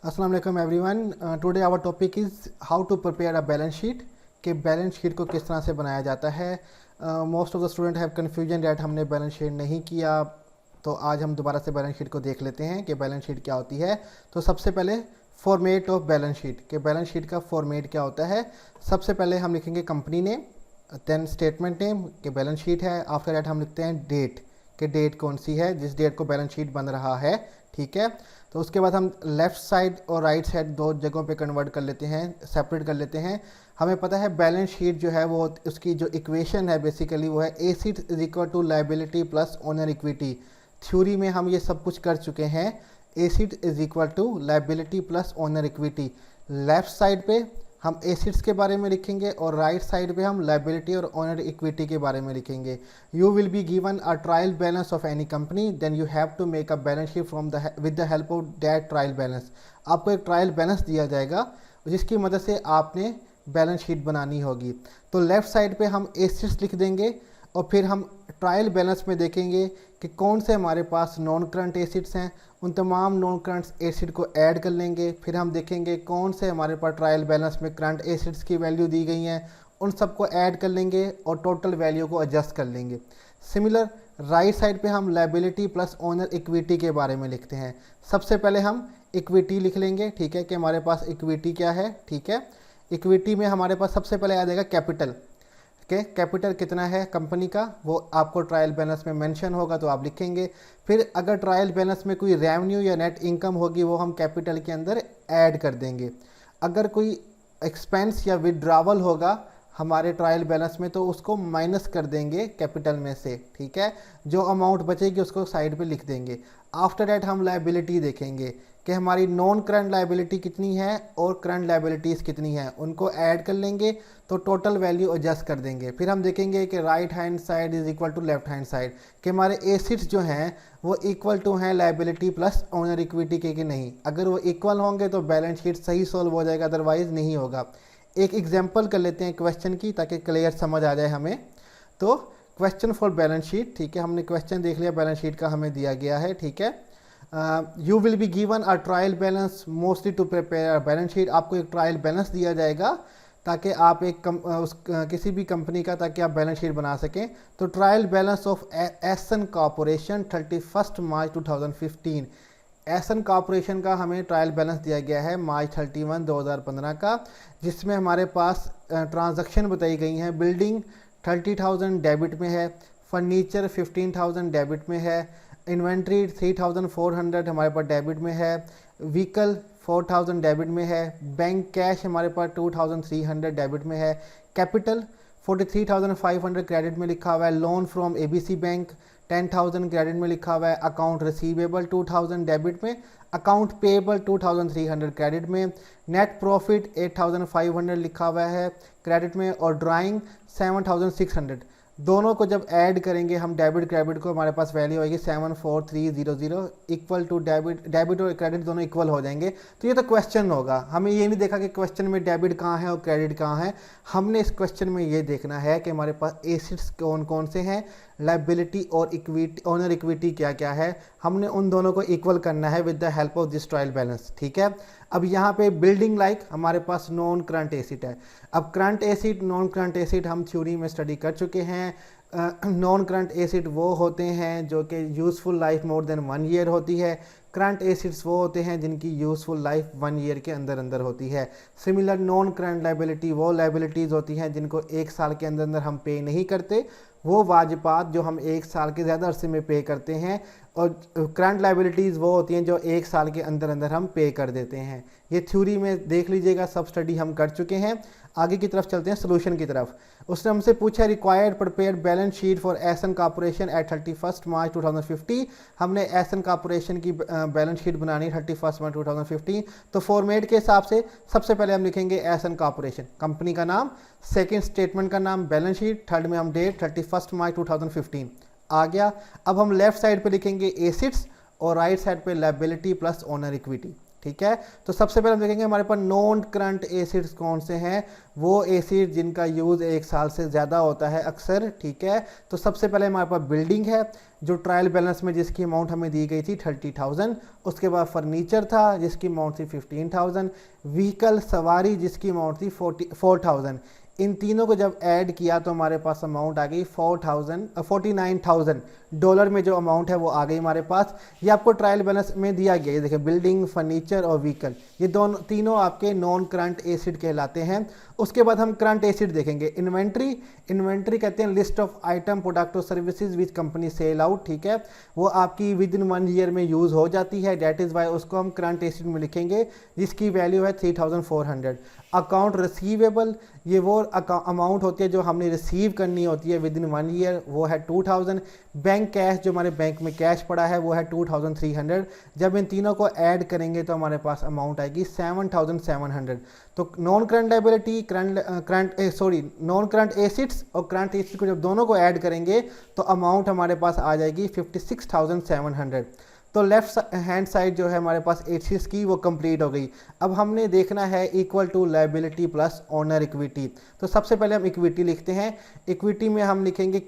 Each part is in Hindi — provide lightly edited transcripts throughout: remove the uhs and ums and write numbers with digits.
अस्सलाम वालेकुम everyone. Today our topic is how to prepare a balance sheet. कि बैलेंस शीट को किस तरह से बनाया जाता है। Most of the student have confusion that हमने बैलेंस शीट नहीं किया, तो आज हम दोबारा से बैलेंस शीट को देख लेते हैं कि बैलेंस शीट क्या होती है। तो सबसे पहले फॉर्मेट ऑफ बैलेंस शीट, कि बैलेंस शीट का फॉर्मेट क्या होता है। सबसे पहले हम लिखेंगे company name, then statement name कि बैलेंस शीट है। आफ्टर दैट हम लिखते हैं डेट, कि डेट कौन सी है जिस डेट को बैलेंस शीट बन रहा है। ठीक है, तो उसके बाद हम लेफ़्ट साइड और राइट साइड दो जगहों पे कन्वर्ट कर लेते हैं, सेपरेट कर लेते हैं। हमें पता है बैलेंस शीट जो है वो उसकी जो इक्वेशन है बेसिकली वो है acid is equal to liability plus owner equity. Theory में हम ये सब कुछ कर चुके हैं। Asset is equal to liability plus owner equity. Left side पे हम एसिड्स के बारे में लिखेंगे और राइट साइड पे हम लाइबिलिटी और ओनर इक्विटी के बारे में लिखेंगे। You will be given a trial balance of any company, then you have to make a balance sheet from the with the help of that trial balance. आपको एक ट्रायल बैलेंस दिया जाएगा जिसकी मदद से आपने बैलेंस शीट बनानी होगी। तो लेफ़्ट साइड पे हम एसिड्स लिख देंगे और फिर हम ट्रायल बैलेंस में देखेंगे कि कौन से हमारे पास नॉन करंट एसिड्स हैं। उन तमाम नॉन करंट एसिड को ऐड कर लेंगे। फिर हम देखेंगे कौन से हमारे पास ट्रायल बैलेंस में करंट एसिड्स की वैल्यू दी गई हैं, उन सबको ऐड कर लेंगे और टोटल वैल्यू को एडजस्ट कर लेंगे। सिमिलर राइट साइड पे हम लाइबिलिटी प्लस ओनर इक्विटी के बारे में लिखते हैं। सबसे पहले हम इक्विटी लिख लेंगे, ठीक है, कि हमारे पास इक्विटी क्या है। ठीक है, इक्विटी में हमारे पास सबसे पहले आ जाएगा कैपिटल, के कैपिटल कितना है कंपनी का वो आपको ट्रायल बैलेंस में मेंशन होगा तो आप लिखेंगे। फिर अगर ट्रायल बैलेंस में कोई रेवेन्यू या नेट इनकम होगी वो हम कैपिटल के अंदर ऐड कर देंगे। अगर कोई एक्सपेंस या विड्रावल होगा हमारे ट्रायल बैलेंस में तो उसको माइनस कर देंगे कैपिटल में से। ठीक है, जो अमाउंट बचेगी उसको साइड पे लिख देंगे। आफ्टर दैट हम लायबिलिटी देखेंगे कि हमारी नॉन करंट लायबिलिटी कितनी है और करंट लायबिलिटीज़ कितनी है, उनको ऐड कर लेंगे तो टोटल वैल्यू एडजस्ट कर देंगे। फिर हम देखेंगे कि right hand side is equal to left hand side, कि हमारे एसिड्स जो हैं वो इक्वल टू हैं लायबिलिटी प्लस ओनर इक्विटी के कि नहीं। अगर वो इक्वल होंगे तो बैलेंस शीट सही सॉल्व हो जाएगा, अदरवाइज नहीं होगा। एक एग्जांपल कर लेते हैं क्वेश्चन की ताकि क्लियर समझ आ जाए हमें। तो क्वेश्चन फॉर बैलेंस शीट, ठीक है, हमने क्वेश्चन देख लिया बैलेंस शीट का हमें दिया गया है। ठीक है, you will be given a trial balance mostly to prepare balance sheet. आपको एक ट्रायल बैलेंस दिया जाएगा ताकि आप एक किसी भी कंपनी का ताकि आप बैलेंस शीट बना सकें। तो trial balance of essence corporation 31 March 2015। Essence corporation का हमें ट्रायल बैलेंस दिया गया है मार्च 31 2015 का, जिसमें हमारे पास ट्रांजैक्शन बताई गई हैं। बिल्डिंग 30,000 डेबिट में है, फर्नीचर 15,000 डेबिट में है, इन्वेंट्री 3,400 हमारे पास डेबिट में है, व्हीकल 4,000 डेबिट में है, बैंक कैश हमारे पास 2,300 डेबिट में है, कैपिटल 43,500 क्रेडिट में लिखा हुआ है, loan from ABC bank 10,000 credit में लिखा हुआ है, अकाउंट रिसीवेबल 2,000 डेबिट में, अकाउंट पेएबल 2,300 क्रेडिट में, नेट प्रॉफिट 8,500 लिखा हुआ है क्रेडिट में, और ड्राइंग 7,600। दोनों को जब ऐड करेंगे हम डेबिट क्रेडिट को, हमारे पास वैल्यू आएगी 74300 इक्वल टू डेबिट और क्रेडिट दोनों इक्वल हो जाएंगे। तो ये तो क्वेश्चन होगा, हमें ये नहीं देखा कि क्वेश्चन में डेबिट कहाँ है और क्रेडिट कहाँ है। हमने इस क्वेश्चन में ये देखना है कि हमारे पास एसिड्स कौन कौन से हैं, लायबिलिटी और इक्विटी ओनर इक्विटी क्या क्या है। हमने उन दोनों को इक्वल करना है with the help of this trial balance. ठीक है, अब यहाँ पे बिल्डिंग लाइक हमारे पास नॉन करंट एसिड है। अब current acid non current acid हम थ्योरी में स्टडी कर चुके हैं। नॉन करंट एसिड वो होते हैं जो कि useful life more than 1 year होती है। करंट एसिड्स वो होते हैं जिनकी यूज़फुल लाइफ 1 ईयर के अंदर अंदर होती है। सिमिलर नॉन करंट लाइबिलिटी वो लाइबिलिटीज़ होती हैं जिनको 1 साल के अंदर अंदर हम पे नहीं करते, वो वाजिबात जो हम 1 साल के ज़्यादा अरसे में पे करते हैं। और करंट लाइबिलिटीज़ वो होती हैं जो 1 साल के अंदर अंदर हम पे कर देते हैं। ये थ्योरी में देख लीजिएगा, सब स्टडी हम कर चुके हैं। आगे की तरफ चलते हैं सोल्यूशन की तरफ। उसने हमसे पूछा required prepare balance sheet for एसन कॉर्पोरेशन एट 31 मार्च 2050। हमने एसन कॉर्पोरेशन की बैलेंस शीट बनानी 31 मार्च 2015। तो फॉर्मेट के हिसाब से सबसे पहले हम लिखेंगे एसन कॉर्पोरेशन, कंपनी का नाम, सेकेंड स्टेटमेंट का नाम बैलेंस शीट, थर्ड में हम डेट 31 मार्च 2015 आ गया। अब हम लेफ्ट साइड पे लिखेंगे एसिड्स और राइट साइड पे लायबिलिटी प्लस ओनर इक्विटी। ठीक है। तो सबसे पहले हम देखेंगे हमारे पास नॉन करंट एसिड्स कौन से हैं, वो एसिड जिनका यूज़ 1 साल से ज़्यादा होता है अक्सर, ठीक है। तो सबसे पहले हमारे पास बिल्डिंग है, जो ट्रायल बैलेंस में जिसकी अमाउंट हमें दी गई थी 30,000। उसके बाद फर्नीचर था जिसकी अमाउंट थी 15,000। व्हीकल सवारी जिसकी अमाउंट थी 4,000। इन तीनों को जब ऐड किया तो हमारे पास अमाउंट आ गई 49,000 डॉलर में जो अमाउंट है वो आ गई हमारे पास। ये आपको ट्रायल बैलेंस में दिया गया है, ये देखिए बिल्डिंग, फर्नीचर और व्हीकल, ये दोनों तीनों आपके नॉन करंट एसिड कहलाते हैं। उसके बाद हम करंट एसिड देखेंगे। इन्वेंट्री कहते हैं लिस्ट ऑफ आइटम, प्रोडक्ट और services which company sell out, ठीक है। वो आपकी विद इन 1 ईयर में यूज़ हो जाती है, डेट इज़ वाई उसको हम करंट एसिड में लिखेंगे, जिसकी वैल्यू है 3,400। अकाउंट रिसीवेबल, ये वो अमाउंट होती है जो हमने रिसीव करनी होती है विद इन 1 ईयर, वो है 2,000। बैंक कैश, जो हमारे बैंक में कैश पड़ा है वो है 2,300। जब इन तीनों को ऐड करेंगे तो हमारे पास अमाउंट आएगी 7,700। तो non current liability, non current assets और करंट एसिड को जब दोनों को ऐड करेंगे तो अमाउंट हमारे पास आ जाएगी 56,700। तो लेफ्ट हैंड साइड जो है हमारे पास एसिड्स की वो कंप्लीट हो गई। अब हमने देखना है equal to liability plus owner equity. तो सबसे पहले हम इक्विटी लिखते हैं। इक्विटी में हम लिखेंगे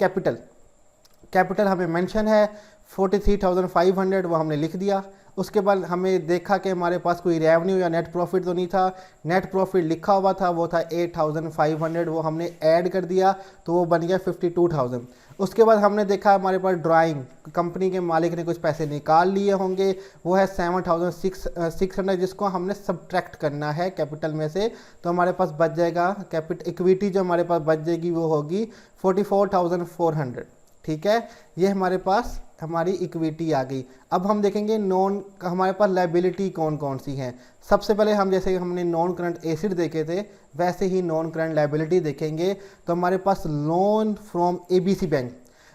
कैपिटल हमें मेंशन है 43,500, वो हमने लिख दिया। उसके बाद हमें देखा कि हमारे पास कोई रेवेन्यू या नेट प्रॉफिट तो नहीं था, नेट प्रॉफिट लिखा हुआ था वो था 8,500, वो हमने ऐड कर दिया तो वो बन गया 52,000। उसके बाद हमने देखा हमारे पास ड्राइंग, कंपनी के मालिक ने कुछ पैसे निकाल लिए होंगे, वो है 7,600, जिसको हमने सब्ट्रैक्ट करना है कैपिटल में से, तो हमारे पास बच जाएगा इक्विटी जो हमारे पास बच जाएगी वो होगी 44,400, ठीक है। ये हमारे पास हमारी इक्विटी आ गई। अब हम देखेंगे हमारे पास लायबिलिटी कौन कौन सी हैं। सबसे पहले हम जैसे हमने नॉन करंट एसिड देखे थे वैसे ही नॉन करंट लायबिलिटी देखेंगे। तो हमारे पास लोन फ्रॉम एबीसी बैंक,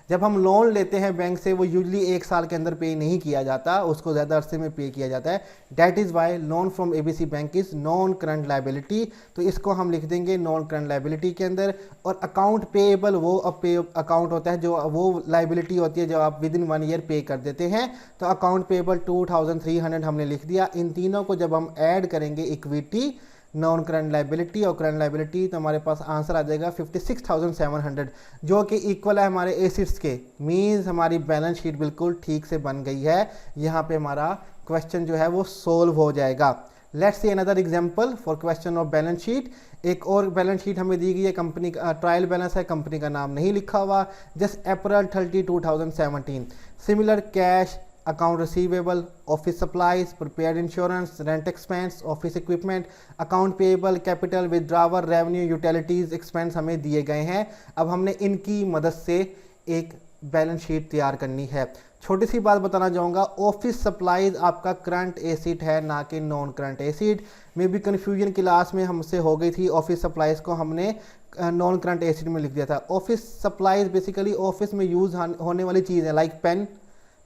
जब हम लोन लेते हैं बैंक से वो यूजली 1 साल के अंदर पे नहीं किया जाता, उसको ज़्यादा अरसे में पे किया जाता है, that is why loan from ABC bank is non current liability. तो इसको हम लिख देंगे नॉन करंट लायबिलिटी के अंदर। और अकाउंट पेएबल वो अकाउंट होता है जो वो लायबिलिटी होती है जो आप विद इन 1 ईयर पे कर देते हैं। तो अकाउंट पेएबल 2,300 हमने लिख दिया। इन तीनों को जब हम ऐड करेंगे इक्विटी, नॉन करंट लायबिलिटी और करंट लायबिलिटी, तो हमारे पास आंसर आ जाएगा 56,700, जो कि इक्वल है हमारे एसिड्स के। मीन्स हमारी बैलेंस शीट बिल्कुल ठीक से बन गई है। यहाँ पे हमारा क्वेश्चन जो है वो सोल्व हो जाएगा। Let's see another example for question of balance sheet. एक और बैलेंस शीट हमें दी गई है, कंपनी का ट्रायल बैलेंस है, कंपनी का नाम नहीं लिखा हुआ, just April 30, 2017। Similar cash, account receivable, office supplies, prepared insurance, rent expense, office equipment, account payable, capital, withdrawer, revenue, utilities expense हमें दिए गए हैं। अब हमने इनकी मदद से एक बैलेंस शीट तैयार करनी है। छोटी सी बात बताना चाहूँगा, ऑफिस सप्लाईज आपका करंट एसिड है ना कि non current acid. May be confusion class में हमसे हो गई थी, ऑफिस सप्लाईज को हमने नॉन करंट एसिड में लिख दिया था। ऑफिस सप्लाईज बेसिकली ऑफिस में यूज़ होने वाली चीज़ है, लाइक पेन,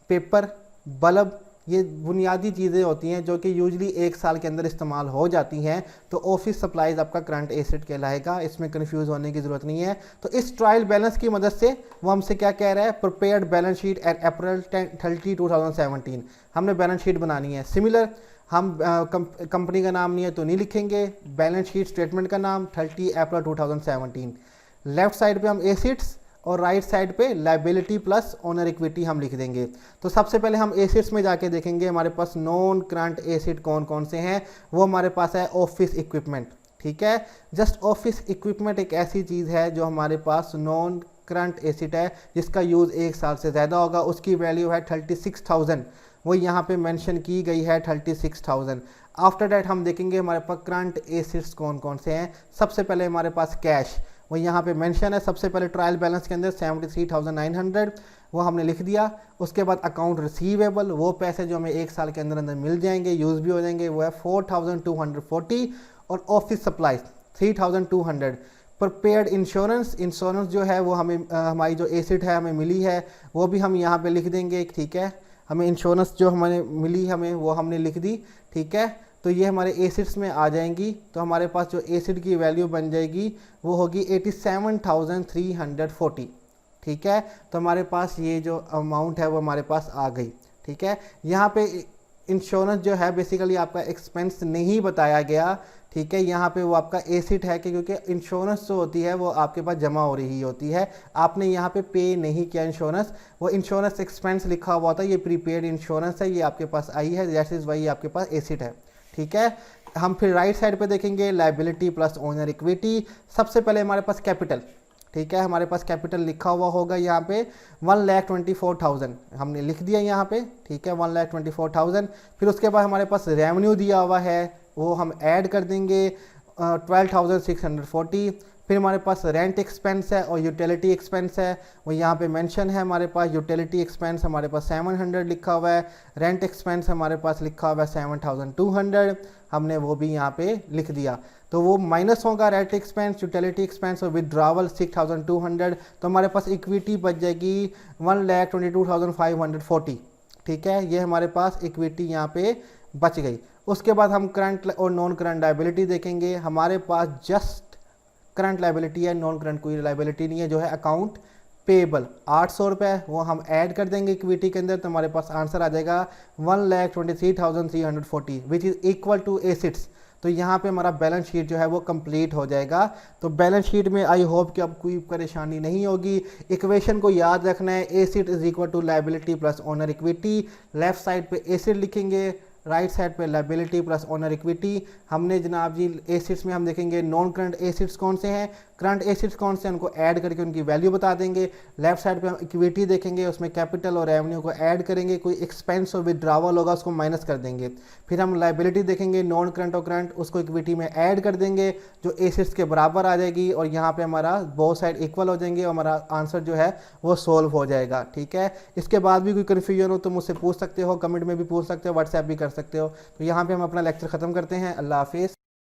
पेपर, बल्ब, ये बुनियादी चीज़ें होती हैं जो कि यूजली 1 साल के अंदर इस्तेमाल हो जाती हैं। तो ऑफिस सप्लाईज आपका करंट एसिड कहलाएगा, इसमें कंफ्यूज होने की ज़रूरत नहीं है। तो इस ट्रायल बैलेंस की मदद से वो हमसे क्या कह रहा है, prepared balance sheet at April 30, 2017। हमने बैलेंस शीट बनानी है। सिमिलर हम कंपनी का नाम नहीं है तो नहीं लिखेंगे, बैलेंस शीट स्टेटमेंट का नाम 30 अप्रैल 2017। लेफ्ट साइड पे हम एसिड्स और राइट साइड पे लायबिलिटी प्लस ओनर इक्विटी हम लिख देंगे। तो सबसे पहले हम एसिड्स में जाके देखेंगे हमारे पास नॉन करंट एसिड कौन कौन से हैं। वो हमारे पास है ऑफिस इक्विपमेंट, ठीक है। जस्ट ऑफिस इक्विपमेंट एक ऐसी चीज़ है जो हमारे पास नॉन करंट एसिड है, जिसका यूज़ 1 साल से ज़्यादा होगा। उसकी वैल्यू है 36,000, वो यहाँ पे मेंशन की गई है 36,000। आफ्टर डैट हम देखेंगे हमारे पास करंट एसिड्स कौन कौन से हैं। सबसे पहले हमारे पास कैश, वो यहाँ पे मेंशन है। सबसे पहले ट्रायल बैलेंस के अंदर 73,900, वो हमने लिख दिया। उसके बाद अकाउंट रिसीवेबल, वो पैसे जो हमें 1 साल के अंदर अंदर मिल जाएंगे, यूज़ भी हो जाएंगे, वो है 4,240। और ऑफिस सप्लाईज 3,200। प्रिपेयर्ड इंश्योरेंस जो है वो हमें हमारी जो एसिड है हमें मिली है, वो भी हम यहाँ पे लिख देंगे, ठीक है। हमें इंश्योरेंस जो हमें मिली हमें वो हमने लिख दी, ठीक है। तो ये हमारे एसिड्स में आ जाएंगी। तो हमारे पास जो एसिड की वैल्यू बन जाएगी वो होगी 87,340, ठीक है। तो हमारे पास ये जो अमाउंट है वो हमारे पास आ गई, ठीक है। यहाँ पे इंश्योरेंस जो है बेसिकली आपका एक्सपेंस नहीं बताया गया, ठीक है। यहाँ पे वो आपका एसिड है कि क्योंकि इंश्योरेंस जो होती है वो आपके पास जमा हो रही होती है, आपने यहाँ पे पे नहीं किया इंश्योरेंस, वो इंश्योरेंस एक्सपेंस लिखा हुआ था, ये प्रीपेड इंश्योरेंस है, ये आपके पास आई है, जैसे वही आपके पास एसिड है, ठीक है। हम फिर राइट साइड पे देखेंगे लाइबिलिटी प्लस ओनर इक्विटी। सबसे पहले हमारे पास कैपिटल, ठीक है, हमारे पास कैपिटल लिखा हुआ होगा यहाँ पे 1,24,000 हमने लिख दिया यहाँ पे, ठीक है, 1,24,000। फिर उसके बाद हमारे पास रेवेन्यू दिया हुआ है, वो हम ऐड कर देंगे 12,640। फिर हमारे पास रेंट एक्सपेंस है और यूटिलिटी एक्सपेंस है, वो यहाँ पे मेंशन है हमारे पास। यूटिलिटी एक्सपेंस हमारे पास 700 लिखा हुआ है, रेंट एक्सपेंस हमारे पास लिखा हुआ है 7,200, हमने वो भी यहाँ पे लिख दिया। तो वो माइनस होगा रेंट एक्सपेंस, यूटिलिटी एक्सपेंस और विदड्रावल 6,200, तो हमारे पास इक्विटी बच जाएगी 1,22,540, ठीक है, ये हमारे पास इक्विटी यहाँ पे बच गई। उसके बाद हम करंट और नॉन करंट लाइबिलिटी देखेंगे। हमारे पास जस्ट करंट लाइबिलिटी है, नॉन करंट कोई लाइबिलिटी नहीं है, जो है अकाउंट पेबल 800 रुपये, वो हम ऐड कर देंगे इक्विटी के अंदर, तो हमारे पास आंसर आ जाएगा 1,23,340 which is equal to assets. तो यहाँ पे हमारा बैलेंस शीट जो है वो कंप्लीट हो जाएगा। तो बैलेंस शीट में आई होप कि अब कोई परेशानी नहीं होगी। इक्वेशन को याद रखना है, acid is equal to liability plus owner equity. Left side पे एसिड लिखेंगे, राइट साइड पे लाइबिलिटी प्लस ओनर इक्विटी। हमने जनाब जी एसिड्स में हम देखेंगे नॉन करंट एसिड्स कौन से हैं, करंट एसिड्स कौन से हैं, उनको ऐड करके उनकी वैल्यू बता देंगे। लेफ्ट साइड पे हम इक्विटी देखेंगे, उसमें कैपिटल और रेवेन्यू को ऐड करेंगे, कोई एक्सपेंस और विदड्रावल होगा उसको माइनस कर देंगे। फिर हम लाइबिलिटी देखेंगे, नॉन करंट और करंट, उसको इक्विटी में ऐड कर देंगे जो एसिड्स के बराबर आ जाएगी, और यहाँ पे हमारा बोथ साइड इक्वल हो जाएंगे और हमारा आंसर जो है वो सोल्व हो जाएगा, ठीक है। इसके बाद भी कोई कन्फ्यूजन हो तो मुझसे पूछ सकते हो, कमेंट में भी पूछ सकते हो, व्हाट्सएप भी कर सकते हो। तो यहाँ पे हम अपना लेक्चर ख़त्म करते हैं। अल्लाह हाफिज़।